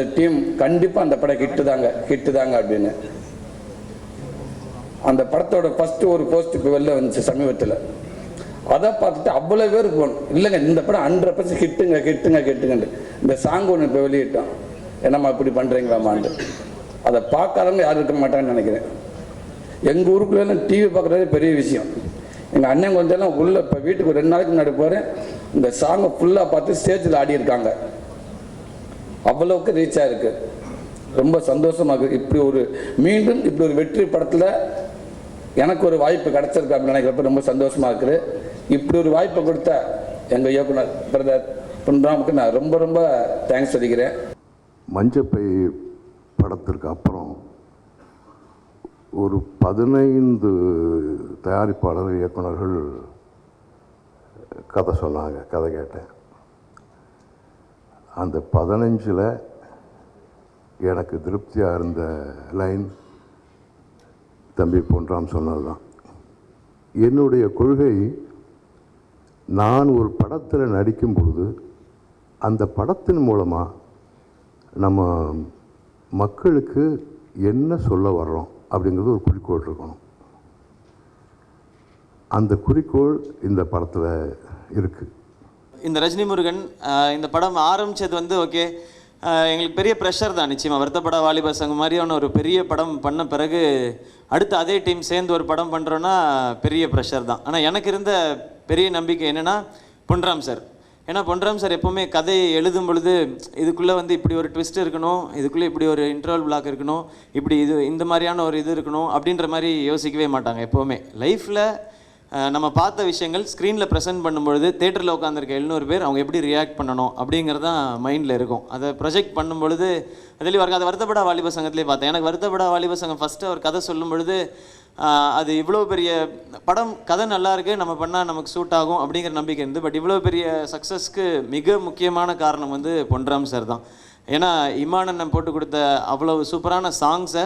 அந்த டீம் கண்டிப்பாக அந்த படம் ஹிட்டு தாங்க அப்படின்னு. அந்த படத்தோட ஃபஸ்ட்டு ஒரு போஸ்ட் இப்போ வெளில வந்துச்சு சமீபத்தில். அதை பார்த்துட்டு அவ்வளோ பேர் போகணும், இல்லைங்க இந்த படம் 100% ஹிட்டுங்கன்ட்டு. இந்த சாங் ஒன்று இப்போ வெளியிட்டோம், என்னம்மா இப்படி பண்ணுறீங்களாமான்ட்டு. அதை பார்க்காதவங்க யாரும் இருக்க மாட்டாங்கன்னு நினைக்கிறேன். எங்கள் ஊருக்குள்ளெல்லாம் டிவி பார்க்குறதே பெரிய விஷயம். எங்கள் அண்ணன் கொஞ்சம் உள்ளே இப்போ வீட்டுக்கு 2 நாளைக்கு முன்னாடி போகிறேன், இந்த சாங்கை ஃபுல்லாக பார்த்து ஸ்டேஜில் ஆடி இருக்காங்க. அவ்வளவுக்கு ரீச் ஆகிருக்கு. ரொம்ப சந்தோஷமாக இருக்குது. மீண்டும் இப்படி ஒரு வெற்றி படத்தில் எனக்கு ஒரு வாய்ப்பு கிடச்சிருக்கு அப்படின்னு நினைக்கிறப்ப ரொம்ப சந்தோஷமாக இருக்குது. இப்படி ஒரு வாய்ப்பை கொடுத்த எங்கள் இயக்குனர் பிரதர் பொன்ராமுக்கு நான் ரொம்ப ரொம்ப தேங்க்ஸ் சொல்லிக்கிறேன். மஞ்சப்பை படத்திற்கு அப்புறம் ஒரு 15 தயாரிப்பாளர் இயக்குனர்கள் கதை சொன்னாங்க, கதை கேட்டேன். அந்த 15ல் எனக்கு திருப்தியாக இருந்த லைன் தம்பி பொன்ராம் சொன்னது தான். என்னுடைய கொள்கை, நான் ஒரு படத்தில் நடிக்கும் பொழுது அந்த படத்தின் மூலமாக நம்ம மக்களுக்கு என்ன சொல்ல வர்றோம் அப்படிங்கிறது ஒரு குறிக்கோள் இருக்கணும். அந்த குறிக்கோள் இந்த படத்தில் இருக்குது. இந்த ரஜினி முருகன் இந்த படம் ஆரம்பித்தது வந்து ஓகே, எங்களுக்கு பெரிய ப்ரெஷர் தான். நிச்சயமாக வருத்தப்பட வாலிபர் சங்கம் மாதிரியான ஒரு பெரிய படம் பண்ண பிறகு அடுத்து அதே டீம் சேர்ந்து ஒரு படம் பண்ணுறோன்னா பெரிய ப்ரெஷர் தான். ஆனால் எனக்கு இருந்த பெரிய நம்பிக்கை என்னென்னா பொன்ராம் சார். ஏன்னா பொன்ராம் சார் எப்போவுமே கதையை எழுதும் பொழுது இதுக்குள்ளே வந்து இப்படி ஒரு ட்விஸ்ட் இருக்கணும், இதுக்குள்ளே இப்படி ஒரு இன்டர்வல் பிளாக் இருக்கணும், இப்படி இந்த மாதிரியான ஒரு இது இருக்கணும் அப்படின்ற மாதிரி யோசிக்கவே மாட்டாங்க. எப்போவுமே லைஃப்பில் நம்ம பார்த்த விஷயங்கள் ஸ்க்ரீனில் ப்ரெசென்ட் பண்ணும்பொழுது தேட்டரில் உட்காந்துருக்க 700 பேர் அவங்க எப்படி ரியாக்ட் பண்ணணும் அப்படிங்கிறது தான் மைண்டில் இருக்கும். அதை ப்ரொஜெக்ட் பண்ணும்பொழுது தெளிவாக இருக்கும். அதை வருத்தப்பட வாலிபர் சங்கத்திலே பார்த்தேன். எனக்கு வருத்தப்பட வாலிபர் சங்கம் ஃபஸ்ட்டு அவர் கதை சொல்லும் பொழுது அது இவ்வளோ பெரிய படம், கதை நல்லா இருக்குது, நம்ம பண்ணால் நமக்கு சூட் ஆகும் அப்படிங்கிற நம்பிக்கை இருந்து. பட் இவ்வளோ பெரிய சக்ஸஸ்க்கு மிக முக்கியமான காரணம் வந்து பொன்ராம் சார் தான். ஏன்னா இமானண்ணன் போட்டு கொடுத்த அவ்வளோ சூப்பரான சாங்ஸை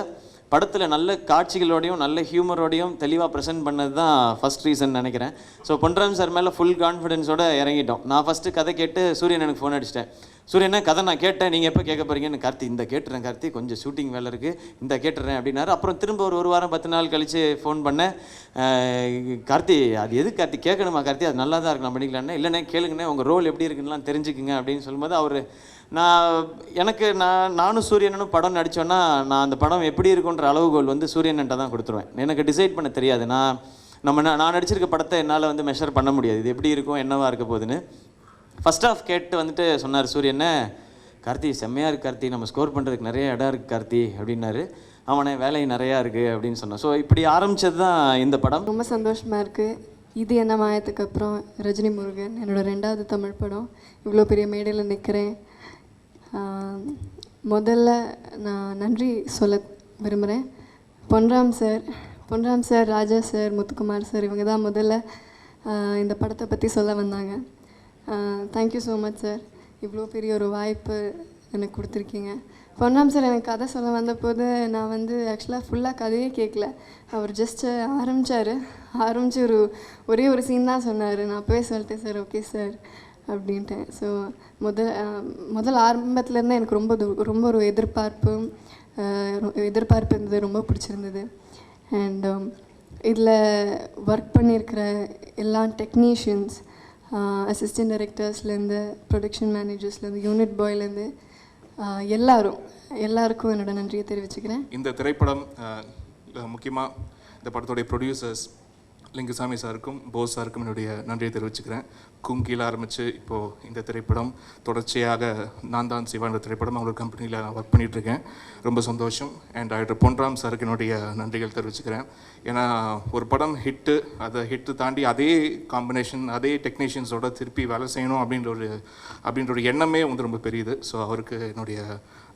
படத்தில் நல்ல காட்சிகளோடையும் நல்ல ஹியூமரோடையும் தெளிவாக ப்ரெசென்ட் பண்ணது தான் ஃபஸ்ட் ரீசன் நினைக்கிறேன். ஸோ பொன்ராம் சார் மேலே ஃபுல் கான்ஃபிடென்ஸோடு இறங்கிட்டோம். நான் ஃபஸ்ட்டு கதை கேட்டு சூரியன் எனக்கு ஃபோன் அடிச்சிட்டேன். சூரியனை கதை நான் கேட்டேன், நீங்கள் எப்போ கேட்க போகிறீங்கன்னு. கார்த்தி இந்த கேட்டுறேன் கார்த்தி, கொஞ்சம் ஷூட்டிங் வேலை இருக்குது, இந்த கேட்டுறேன் அப்படின்னாரு. அப்புறம் திரும்ப ஒரு வாரம் 10 நாள் கழித்து ஃபோன் பண்ணேன். கார்த்தி அது எது கார்த்தி கேட்கணுமா கார்த்தி, அது நல்லா தான் இருக்கலாம் பண்ணிக்கலான்னு. இல்லைண்ணே கேளுங்கண்ணே, உங்கள் ரோல் எப்படி இருக்குன்னுலாம் தெரிஞ்சுக்குங்க அப்படின்னு சொல்லும்போது அவர் நானும் சூரியனும் படம் நடித்தோன்னா நான் அந்த படம் எப்படி இருக்குன்ற அளவுகோல் வந்து சூரியன்கிட்ட தான் கொடுத்துருவேன். எனக்கு டிசைட் பண்ண தெரியாது. நான் நடிச்சிருக்க படத்தை என்னால் வந்து மெஷர் பண்ண முடியாது, இது எப்படி இருக்கும் என்னவா இருக்க போகுதுன்னு. ஃபஸ்ட் ஆஃப் கேட்டு வந்துட்டு சொன்னார் சூரியனை, கார்த்தி செம்மையாக இருக்குது கார்த்தி, நம்ம ஸ்கோர் பண்ணுறதுக்கு நிறைய இடம் இருக்குது கார்த்தி அப்படின்னாரு. அவனே வேலை நிறையா இருக்குது அப்படின்னு சொன்னான். ஸோ இப்படி ஆரம்பித்தது தான் இந்த படம். ரொம்ப சந்தோஷமாக இருக்குது. இது என்ன மாயத்துக்கு அப்புறம் ரஜினி முருகன் என்னோடய 2வது தமிழ் படம். இவ்வளோ பெரிய மேடையில் நிற்கிறேன். முதல்ல நான் நன்றி சொல்ல விரும்புகிறேன். பொன்ராம் சார், ராஜா சார், முத்துக்குமார் சார், இவங்க தான் முதல்ல இந்த படத்தை பற்றி சொல்ல வந்தாங்க. தேங்க்யூ ஸோ மச் சார், இவ்வளோ பெரிய ஒரு வாய்ப்பு எனக்கு கொடுத்துருக்கீங்க. பொன்ராம் சார் எனக்கு கதை சொல்ல வந்தபோது நான் வந்து ஆக்சுவலாக ஃபுல்லாக கதையே கேட்கல. அவர் ஜஸ்ட்டு ஆரம்பித்து ஒரே ஒரு சீன் தான் சொன்னார். நான் அப்போவே சொல்லிட்டேன் சார் ஓகே சார் அப்படின்ட்டேன். ஸோ முதல் ஆரம்பத்துலேருந்து எனக்கு ரொம்ப ஒரு எதிர்பார்ப்பு இருந்தது, ரொம்ப பிடிச்சிருந்தது. அண்ட் இதில் ஒர்க் பண்ணியிருக்கிற எல்லா டெக்னீஷியன்ஸ், அசிஸ்டன்ட் டைரக்டர்ஸ்லேருந்து, ப்ரொடக்ஷன் மேனேஜர்ஸ்லேருந்து, யூனிட் பாய்லேருந்து எல்லாருக்கும் என்னோட நன்றியை தெரிவிச்சுக்கிறேன். இந்த திரைப்படம் முக்கியமாக இந்த படத்துடைய ப்ரொடியூசர்ஸ் லிங்குசாமி சாருக்கும் போஸ் சாருக்கும் என்னுடைய நன்றியை தெரிவிச்சுக்கிறேன். கும்கீழ ஆரம்பித்து இப்போது இந்த திரைப்படம் தொடர்ச்சியாக நான் தான் சிவா என்ற திரைப்படம் அவங்களோட கம்பெனியில் நான் ஒர்க் பண்ணிகிட்ருக்கேன். ரொம்ப சந்தோஷம். அண்ட் டைரக்டர் பொன்ராம் சாருக்கு என்னுடைய நன்றிகள் தெரிவிச்சுக்கிறேன். ஏன்னா ஒரு படம் அதை ஹிட்டு தாண்டி அதே காம்பினேஷன் அதே டெக்னீஷியன்ஸோட திருப்பி வேலை செய்யணும் அப்படின்ற ஒரு எண்ணமே வந்து ரொம்ப பெரியது. ஸோ அவருக்கு என்னுடைய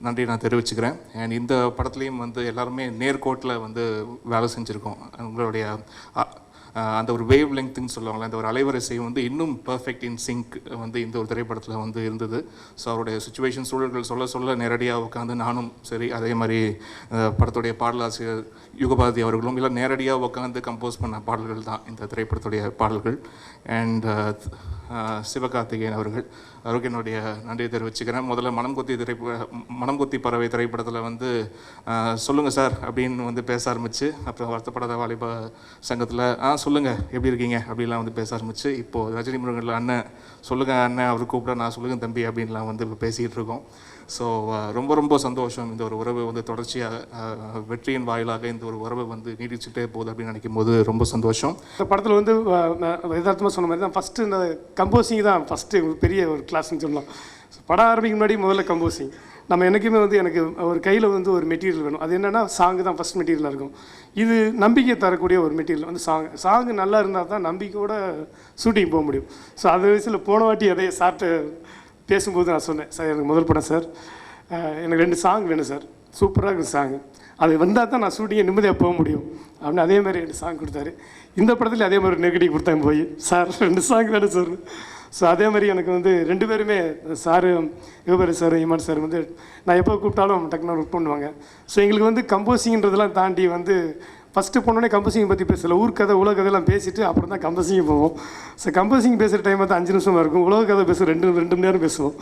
நன்றி நான் தெரிவிச்சுக்கிறேன். அண்ட் இந்த படத்துலேயும் வந்து எல்லாருமே நேர்கோட்டில் வந்து வேலை செஞ்சுருக்கோம். உங்களுடைய அந்த ஒரு வேவ் லெங்க்த்துன்னு சொல்லுவாங்களே, அந்த ஒரு அலைவரிசை வந்து இன்னும் பர்ஃபெக்ட் இன் சிங்க் வந்து இந்த ஒரு திரைப்படத்தில் வந்து இருந்தது. ஸோ அவருடைய சுச்சுவேஷன் சூழல்கள் சொல்ல நேரடியாக உட்காந்து நானும் சரி, அதே மாதிரி படத்துடைய பாடலாசிரியர் யுகபாரதி அவர்களும் இல்லை நேரடியாக உட்காந்து கம்போஸ் பண்ண பாடல்கள் தான் இந்த திரைப்படத்துடைய பாடல்கள். அண்ட் சிவகார்த்திகேயன் அவர்கள் அவருக்கு என்னுடைய நன்றியை தெரிவிச்சுக்கிறேன். முதல்ல மனம் கொத்தி பறவை திரைப்படத்தில் வந்து சொல்லுங்கள் சார் அப்படின்னு வந்து பேச ஆரம்பிச்சு, அப்புறம் வருத்தப்படாத வாலிப சங்கத்தில் சொல்லுங்கள் எப்படி இருக்கீங்க அப்படின்லாம் வந்து பேச ஆரம்பிச்சு, இப்போது ரஜினி முருகனில் அண்ணன் சொல்லுங்கள் அண்ணன் அவர் கூப்பிட நான் சொல்லுங்கள் தம்பி அப்படின்லாம் வந்து இப்போ பேசிகிட்டு இருக்கோம். ஸோ ரொம்ப ரொம்ப சந்தோஷம். இந்த ஒரு உறவு வந்து தொடர்ச்சியாக வெற்றியின் வாயிலாக இந்த ஒரு உறவு வந்து நீடிச்சுட்டே போகுது அப்படின்னு நினைக்கும் போது ரொம்ப சந்தோஷம். இந்த படத்தில் வந்து யதார்த்தமாக சொன்ன மாதிரி தான் ஃபஸ்ட்டு இந்த கம்போசிங் தான் ஃபஸ்ட்டு பெரிய ஒரு கிளாஸ்ன்னு சொல்லலாம். படம் ஆரம்பிக்க முன்னாடி முதல்ல கம்போசிங். நம்ம என்றைக்குமே வந்து எனக்கு ஒரு கையில் வந்து ஒரு மெட்டீரியல் வேணும். அது என்னென்னா சாங்கு தான் ஃபஸ்ட் மெட்டீரியலாக இருக்கும். இது நம்பிக்கை தரக்கூடிய ஒரு மெட்டீரியல் வந்து சாங்கு நல்லா இருந்தால் தான் நம்பிக்கையோட ஷூட்டிங் போக முடியும். ஸோ அது வயசில் போன வாட்டி அதே சார்ட்டு பேசும்போது நான் சொன்னேன், சார் எனக்கு முதல் படம் சார், எனக்கு 2 சாங் வேணும் சார், சூப்பராக இருக்குது சாங், அது வந்தால் தான் நான் ஷூட்டிங்கை நிம்மதியாக போக முடியும் அப்படின்னு. அதே மாதிரி 2 சாங் கொடுத்தாரு. இந்த படத்தில் அதே மாதிரி நெகட்டிவ் கொடுத்தாங்க போய், சார் 2 சாங் வேணும் சார். ஸோ அதே மாதிரி எனக்கு வந்து 2 பேருமே சாரு யுவபரி சார் இமான் சார் வந்து நான் எப்போ கூப்பிட்டாலும் டக்குனு ஒர்க் பண்ணுவாங்க. ஸோ எங்களுக்கு வந்து கம்போசிங்கிறதெல்லாம் தாண்டி வந்து ஃபஸ்ட்டு போனோடனே கம்போசிங் பற்றி பேசலை, ஊர்க்கதை உலக கதையெல்லாம் பேசிவிட்டு அப்புறம் தான் கம்போசிங் போவோம். ஸோ கம்போசிங் பேசுகிற டைம் வந்து 5 நிமிஷமாக இருக்கும், உலக கதை பேச 2 மணி நேரம் பேசுவோம்.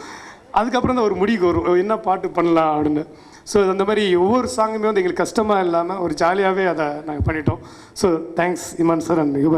அதுக்கப்புறம் தான் ஒரு முடிவுக்கு வரும் என்ன பாட்டு பண்ணலாம் அப்படின்னு. ஸோ அந்த மாதிரி ஒவ்வொரு சாங்குமே வந்து எங்களுக்கு கஷ்டமாக இல்லாமல் ஒரு ஜாலியாகவே அதை நாங்கள் பண்ணிட்டோம். So thanks Imman sir and யுவபரி.